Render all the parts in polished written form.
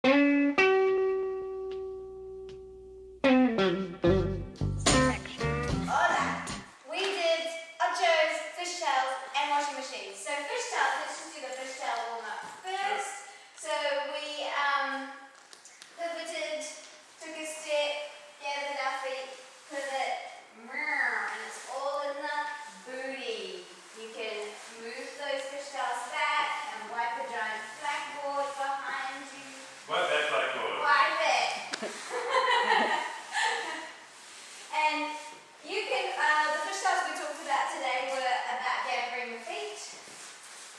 Hola! We did ochos, fishtails, and washing machines. So fishtails, let's just do the fishtail warm-up first. So we pivoted, took a step, gathered our feet, pivot, and it's all in the booty. You can move those fishtails back and wipe a giant blackboard behind you. Wipe that blackboard. Wipe it. And you can, the fishtails we talked about today were about gathering your feet.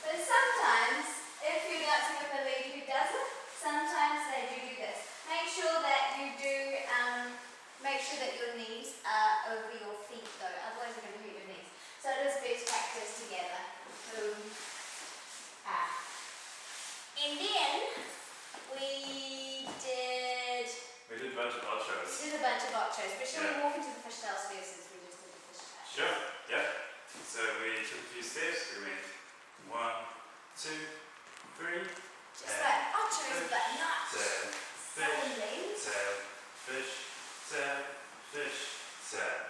But sometimes, if you're dancing with a lady who doesn't, sometimes they do this. Make sure that you do, make sure that your knees are over your feet though, otherwise you're going to hurt your knees. So it is best practice together. Boom. And then we did We did a bunch of ochos. but shall we walk into the fishtails first since we just did the fishtails? Sure, yeah. So we took a few steps. We went 1, 2, 3. Just like ochos, but not Tail, suddenly. tail, fish, tail, fish, tail.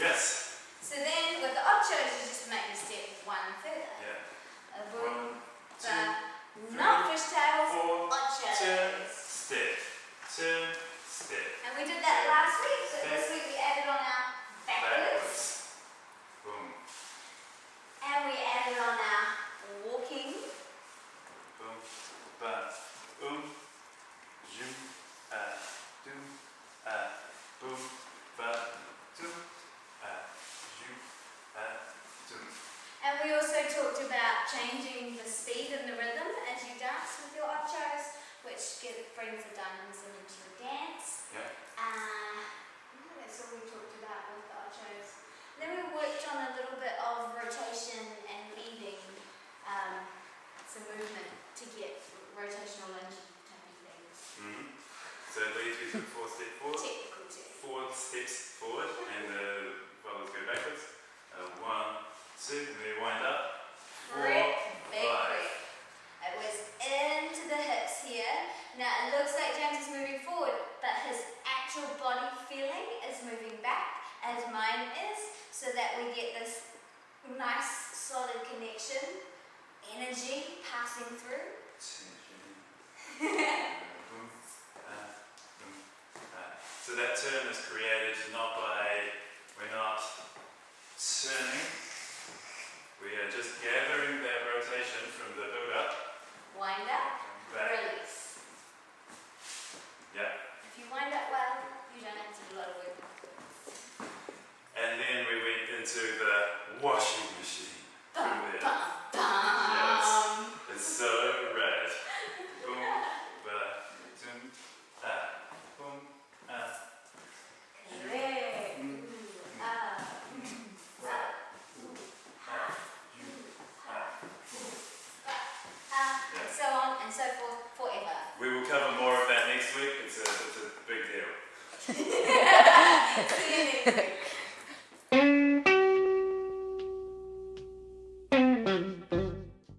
Yes. So then with the ochos, you just make the step one further. Yeah. A boom, 1, 2, not fishtails, 4, turn, ochos. step, turn, step. And we did that last week, so this week we added on our backwards. Boom, And we added on our walking. boom, ba, zoom, doom, boom, ba, zoom, zoom. And we also talked about changing the speed and the rhythm as you dance with your ochos, which brings the dynamism into your dance. Yeah. That's all we talked about with the ochos. Then we worked on a little bit of rotation and leading, some movement to get rotational lunge type of things. Mm-hmm. So lead, we took 4 steps forward, Technical too. 4 steps forward, and the fellows go backwards. 1, 2, and then wind up. 4, Grip, big 5. grip. It was into the hips here. Now it looks like James is moving forward, but his actual body feeling is moving back, as mine is, so that we get this nice solid connection, energy passing through. So that turn is created not by, we're not turning, we are just gathering that rotation from the build up. Wind up, Back. release. Yeah. If you wind up well, you don't have to do a lot of work. And then we went into the washing machine. Bum, Through there. bum, bum. Yes. It's so rad. Boom, ba, zoom, boom, Correct. And so on and so forth forever. We will cover more of that next week. It's a big deal. See